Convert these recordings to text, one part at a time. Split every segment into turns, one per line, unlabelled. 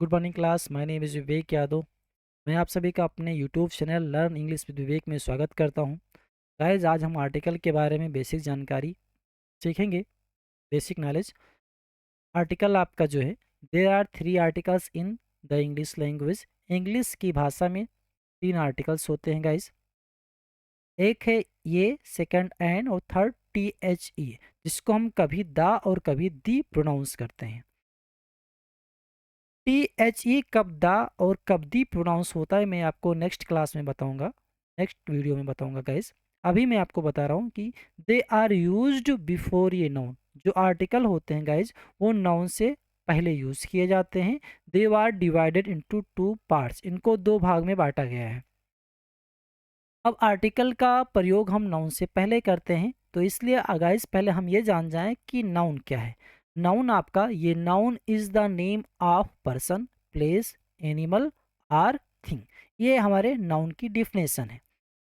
Good morning class. My name is Vivek Yadav. मैं आप सभी का अपने YouTube channel learn English with Vivek में स्वागत करता हूं। गाइस, आज हम आर्टिकल के बारे में बेसिक जानकारी सीखेंगे। Basic knowledge. आर्टिकल आपका जो है, there are 3 articles in the English language. English की भाषा में 3 आर्टिकल्स होते हैं गाइस। एक है ये, सेकंड एन और थर्ड टी एच ई, जिसको हम कभी दा और कभी दी प्रोनाउंस करते हैं। टी एच ई कब दा और कब दी प्रोनाउंस होता है मैं आपको नेक्स्ट क्लास में बताऊंगा, नेक्स्ट वीडियो में बताऊंगा गाइस। अभी मैं आपको बता रहा हूँ कि दे आर यूज्ड बिफोर ये नाउन। जो आर्टिकल होते हैं गाइस, वो नाउन से पहले यूज किए जाते हैं। They are divided into 2 parts. इनको 2 भाग में बांटा गया है। अब आर्टिकल का प्रयोग हम नाउन से पहले करते हैं, तो इसलिए गाइस पहले हम ये जान जाएं कि नाउन क्या है। नाउन आपका, ये noun is the name of person, place, animal or thing. ये हमारे नाउन की डिफिनेशन है।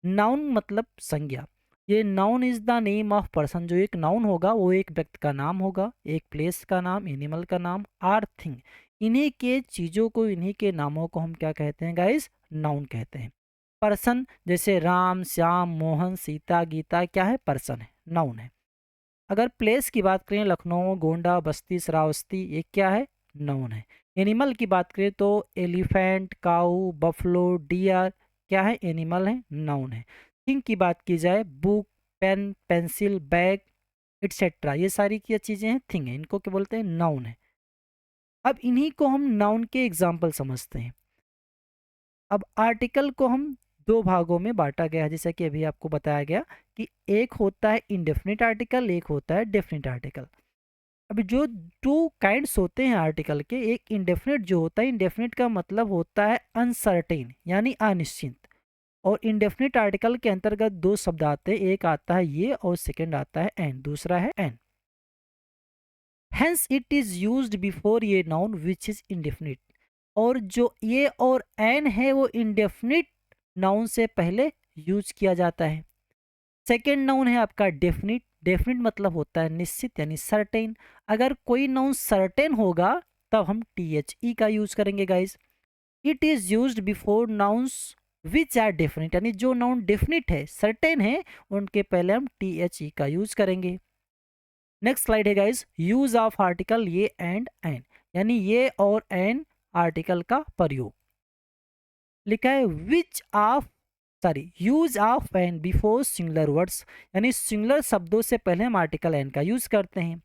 नाउन मतलब संज्ञा। ये noun is the name of person. जो एक नाउन होगा वो एक व्यक्ति का नाम होगा, एक प्लेस का नाम, एनिमल का नाम, आर थिंग। इन्हीं के चीज़ों को, इन्हीं के नामों को हम क्या कहते हैं गाइस? नाउन कहते हैं। पर्सन जैसे राम, श्याम, मोहन, सीता, गीता, क्या है? पर्सन है, नाउन है। अगर प्लेस की बात करें, लखनऊ, गोंडा, बस्ती, श्रावस्ती, ये क्या है? नाउन है। एनिमल की बात करें तो एलिफेंट, काऊ, बफलो, डियर, क्या है? एनिमल है, नाउन है। थिंग की बात की जाए, book, pen, pencil, bag, etcetera, ये सारी क्या चीज़ें हैं? थिंग है। इनको क्या बोलते हैं? नाउन है। अब इन्हीं को हम नाउन के एग्जाम्पल समझते हैं। अब आर्टिकल को हम 2 भागों में बांटा गया है, जैसा कि अभी आपको बताया गया कि एक होता है इंडेफिनिट आर्टिकल, एक होता है डेफिनिट आर्टिकल। अभी जो 2 काइंड्स होते हैं आर्टिकल के, एक इंडेफिनिट जो होता है, इंडेफिनिट का मतलब होता है अनसर्टेन यानी अनिश्चित। और इंडेफिनिट आर्टिकल के अंतर्गत 2 शब्द आते हैं, एक आता है ये और सेकंड आता है एन, दूसरा है an. Hence it is used before ये नाउन विच इज इंडेफिनिट। और जो ये और एन है वो इंडेफिनिट नाउन से पहले यूज किया जाता है। सेकेंड नाउन है आपका डेफिनिट। डेफिनिट मतलब होता है निश्चित यानी सर्टेन। अगर कोई नाउन सर्टेन होगा तब हम टी एच ई का यूज करेंगे guys. It is used before nouns which are definite, यानी जो नाउन डेफिनिट है, सर्टेन है, उनके पहले हम टी एच ई का यूज करेंगे। नेक्स्ट स्लाइड है गाइस, यूज ऑफ आर्टिकल ये एंड एन, यानी ये और एन आर्टिकल का प्रयोग। लिखा है which of, sorry, use of an before singular words, यानी सिंगुलर शब्दों से पहले हम आर्टिकल एन का यूज करते हैं।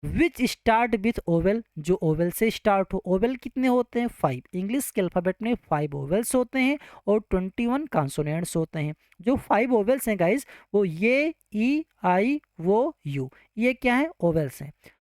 विच स्टार्ट विथ ओवेल, जो ओवेल से स्टार्ट हो। ओवेल कितने होते हैं? 5। इंग्लिश के अल्फाबेट में 5 ओवेल्स होते हैं और 21 कॉन्सोनेंट्स होते हैं। जो 5 ओवेल्स हैं गाइस, वो ये, ई, आई, वो, यू, ये क्या है? ओवेल्स हैं।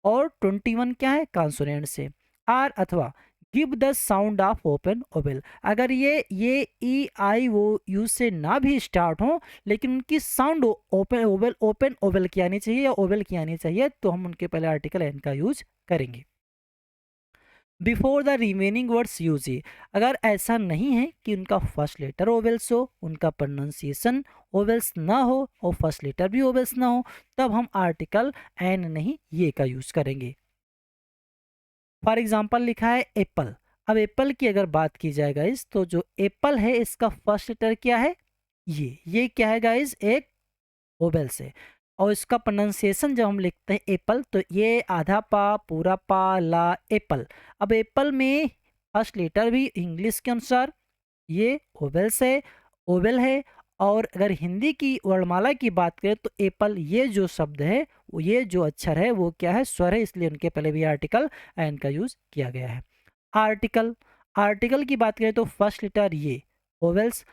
और 21 क्या है? कॉन्सोनेंट्स है। आर अथवा give the sound of open oval, अगर ये ई, आई, वो, यू से ना भी स्टार्ट हो, लेकिन उनकी साउंड ओपन ओवेल की आनी चाहिए या ओवेल की आनी चाहिए, तो हम उनके पहले आर्टिकल एन का यूज करेंगे। Before the remaining words use ही, अगर ऐसा नहीं है कि उनका फर्स्ट लेटर ओवेल्स हो, उनका प्रोनाउंसिएशन ओवेल्स ना हो और फर्स्ट लेटर भी ओवेल्स ना हो, तब हम आर्टिकल एन नहीं ये का यूज करेंगे। फॉर एग्जाम्पल लिखा है एप्पल। अब एप्पल की अगर बात की जाए गाइस, तो जो एप्पल है इसका फर्स्ट लेटर क्या है? ये क्या है गाइस? एक वोवेल से। और इसका प्रोनाउंसिएशन जब हम लिखते हैं एप्पल, तो ये आधा पा, पूरा पा, ला, एप्पल। अब एप्पल में फर्स्ट लेटर भी इंग्लिश के अनुसार ये ओवेल से, ओवेल है। और अगर हिंदी की वर्णमाला की बात करें तो एप्पल, ये जो शब्द है, ये जो अक्षर है, वो क्या है? स्वर है, इसलिए उनके पहले भी आर्टिकल एन का यूज किया गया है। आर्टिकल, आर्टिकल की बात करें तो फर्स्ट लेटर ये ओवेल्स,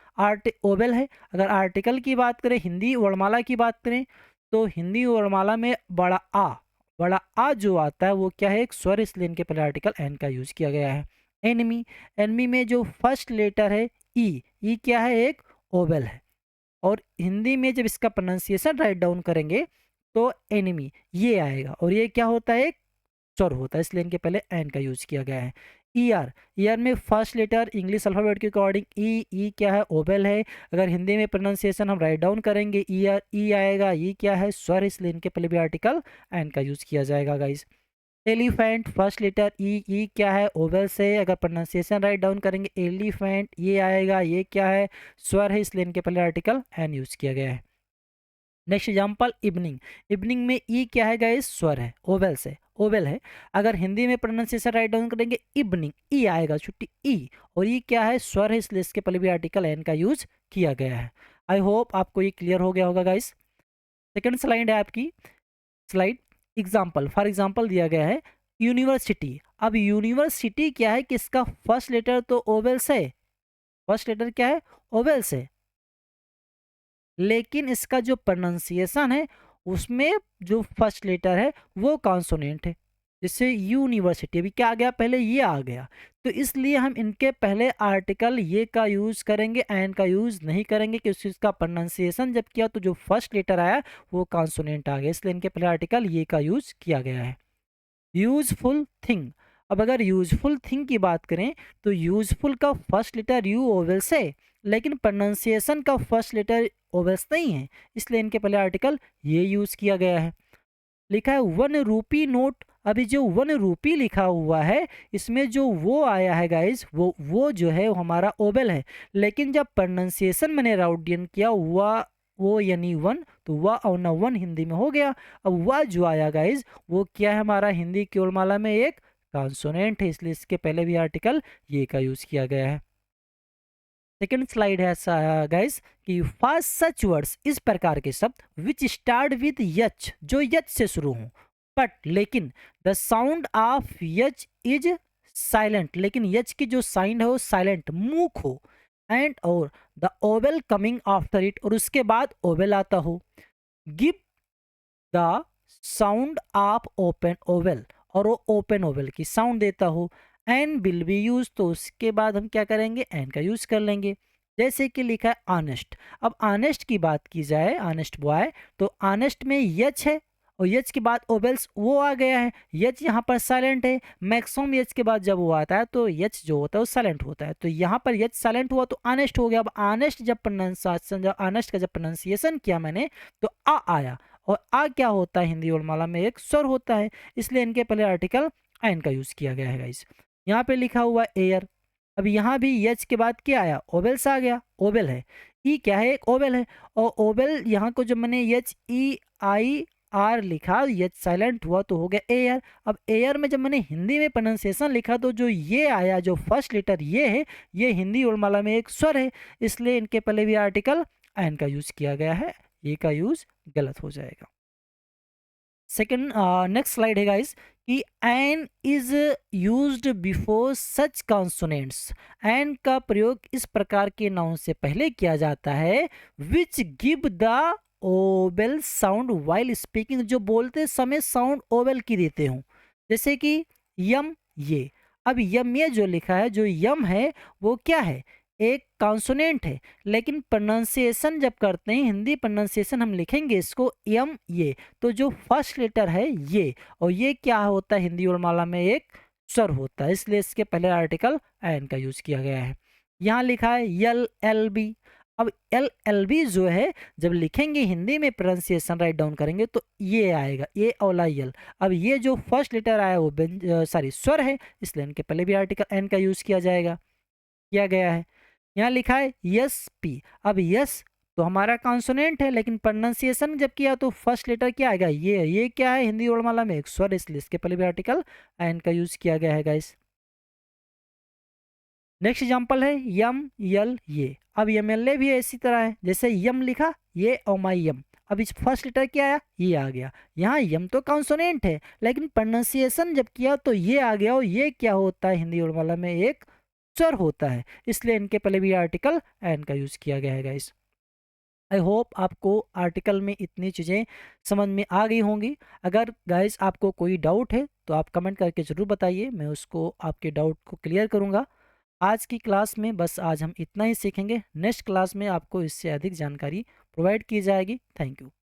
ओवेल है। अगर आर्टिकल की बात करें, हिंदी वर्णमाला की बात करें, तो हिंदी वर्णमाला में बड़ा आ जो आता है वो क्या है? एक स्वर, इसलिए इनके पहले आर्टिकल एन का यूज किया गया है। एनमी, एनमी में जो फर्स्ट लेटर है ई क्या है? एक ओवेल है। और हिंदी में जब इसका प्रोनाउंसिएशन राइट डाउन करेंगे तो एनिमी ये आएगा, और ये क्या होता है? एक स्वर होता है, इसलिए इनके पहले एन का यूज किया गया है। ईआर, ईआर में फर्स्ट लेटर इंग्लिश अल्फाबेट के अकॉर्डिंग ई क्या है? ओवेल है। अगर हिंदी में प्रोनाउंसिएशन हम राइट डाउन करेंगे, ईआर ई आएगा, ई क्या है? स्वर, इसलिए इनके पहले भी आर्टिकल एन का यूज किया जाएगा गाइस। एलिफेंट फर्स्ट लेटर ई, ई क्या है ओवेल से, अगर प्रोनाउंसिएशन राइट डाउन करेंगे एलिफेंट ये आएगा, ये क्या है स्वर है, इसलिए इनके पहले आर्टिकल एन यूज किया गया है। नेक्स्ट एग्जाम्पल इवनिंग, इवनिंग में ई क्या है गाइस स्वर है, ओवेल से, ओवेल है। अगर हिंदी में प्रोनाउंसिएशन राइट डाउन करेंगे इवनिंग ई आएगा छुट्टी ई, और ई क्या है स्वर है, इसलिए इसके पहले भी आर्टिकल एन का यूज किया गया है। आई होप आपको ये क्लियर हो गया होगा गाइस। सेकंड स्लाइड है आपकी, स्लाइड एग्जाम्पल, फॉर एग्जाम्पल दिया गया है यूनिवर्सिटी। अब यूनिवर्सिटी क्या है कि इसका फर्स्ट लेटर तो ओवेल से, फर्स्ट लेटर क्या है ओवेल से, लेकिन इसका जो प्रोनाउंसिएशन है उसमें जो फर्स्ट लेटर है वो कॉन्सोनेंट है, जिससे यूनिवर्सिटी अभी क्या आ गया पहले ये आ गया, तो इसलिए हम इनके पहले आर्टिकल ये का यूज करेंगे, एन का यूज नहीं करेंगे, क्योंकि इसका प्रोनाउंसिएशन जब किया तो जो फर्स्ट लेटर आया वो कॉन्सोनेंट आ गया, इसलिए इनके पहले आर्टिकल ये का यूज किया गया है। यूजफुल थिंग, अब अगर यूजफुल थिंग की बात करें तो यूजफुल का फर्स्ट लेटर यू ओवेल से, लेकिन प्रोनाउंसिएशन का फर्स्ट लेटर ओवेल्स नहीं है, इसलिए इनके पहले आर्टिकल ये यूज किया गया है। लिखा है 1 रूपी नोट, अभी जो 1 रूपी लिखा हुआ है इसमें जो वो आया है गाइज वो जो है वो हमारा ओवेल है, लेकिन जब प्रोनाउंसिएशन मैंने राउडियन किया हुआ वो यानी वन, तो वह और न वन हिंदी में हो गया। अब वह जो आया गाइज वो क्या है हमारा हिंदी की वर्णमाला में एक कॉन्सोनेंट है, इसलिए इसके पहले भी आर्टिकल ये का यूज किया गया है। सेकेंड स्लाइड है ऐसा गाइस कि फास्ट सच वर्ड्स इस प्रकार के शब्द विच स्टार्ट विद यच, जो यच से शुरू हों, बट लेकिन the sound of H is silent, लेकिन यच की जो साउंड है वो साइलेंट मूक हो, एंड और the oval coming after it, और उसके बाद ओवेल आता हो, give the sound of open oval, और वो ओपन ओवेल की साउंड देता हो, एन विल बी यूज, तो उसके बाद हम क्या करेंगे एन का यूज कर लेंगे। जैसे कि लिखा है ऑनेस्ट, अब ऑनेस्ट की बात की जाए ऑनेस्ट बॉय, तो ऑनेस्ट में यच है और यच के बाद ओवेल्स वो आ गया है, यच यहाँ पर साइलेंट है, मैक्सिमम यच के बाद जब वो आता है तो यच जो होता है वो साइलेंट होता है, तो यहाँ पर यच साइलेंट हुआ तो ऑनेस्ट हो गया। अब ऑनेस्ट जब प्रोनाउंसिएशन, जब ऑनेस्ट का जब प्रोनाउंसिएशन किया मैंने तो आ आया, और आ क्या होता है हिंदी वर्णमाला में एक स्वर होता है, इसलिए इनके पहले आर्टिकल एन का यूज किया गया है गाइस। यहाँ पे लिखा हुआ एयर, अब यहाँ भी यच के बाद क्या आया ओवेल्स आ गया, ओवेल है, ई क्या है एक ओवेल है, और ओवेल यहाँ को जब मैंने यच ई आई आर लिखा यच साइलेंट हुआ तो हो गया एयर। अब एयर में जब मैंने हिंदी में प्रोनाउंसिएशन लिखा तो जो ये आया जो फर्स्ट लेटर ये है ये हिंदी वर्णमाला में एक स्वर है, इसलिए इनके पहले भी आर्टिकल एन का यूज किया गया है, ये का यूज गलत हो जाएगा। सेकंड नेक्स्ट स्लाइड है गाइस कि an is used before such consonants, an का प्रयोग इस प्रकार के नाउन से पहले किया जाता है which give the oval sound while speaking, जो बोलते समय साउंड ओवेल की देते हो, जैसे कि यम ये, अब यम ये जो लिखा है जो यम है वो क्या है एक कॉन्सोनेंट है, लेकिन प्रोनाउंसिएशन जब करते हैं हिंदी प्रोनाउंसिएशन हम लिखेंगे इसको यम ये, तो जो फर्स्ट लेटर है ये, और ये क्या होता है हिंदी वर्णमाला में एक स्वर होता है, इसलिए इसके पहले आर्टिकल एन का यूज किया गया है। यहाँ लिखा है यल एल बी, अब एल एल बी जो है जब लिखेंगे हिंदी में प्रोनाउंसिएशन राइट डाउन करेंगे तो ये आएगा ये औला यल, अब ये जो फर्स्ट लेटर आया वो सॉरी स्वर है, इसलिए इनके पहले भी आर्टिकल एन का यूज किया जाएगा, किया गया है। यहाँ लिखा है यस पी, अब यस तो हमारा कॉन्सोनेंट है, लेकिन प्रोनाउंसिएशन जब किया तो फर्स्ट लेटर क्या आएगा ये क्या है हिंदी वर्णमाला में एक स्वर, इसलिए इसके पहले भी आर्टिकल एन का यूज किया गया है गाइस। नेक्स्ट एग्जांपल है यम यल ये, अब यम एल ए भी इसी तरह है, जैसे यम लिखा ये और माई यम, अब इस फर्स्ट लेटर क्या आया ये आ गया, यहाँ यम तो कॉन्सोनेंट है लेकिन प्रोनाउंसिएशन जब किया तो ये आ गया, और ये क्या होता है हिंदी वर्णमाला में एक स्वर होता है, इसलिए इनके पहले भी आर्टिकल एन का यूज किया गया है गाइस। आई होप आपको आर्टिकल में इतनी चीज़ें समझ में आ गई होंगी। अगर गाइस आपको कोई डाउट है तो आप कमेंट करके ज़रूर बताइए, मैं उसको आपके डाउट को क्लियर करूँगा। आज की क्लास में बस आज हम इतना ही सीखेंगे, नेक्स्ट क्लास में आपको इससे अधिक जानकारी प्रोवाइड की जाएगी। Thank you.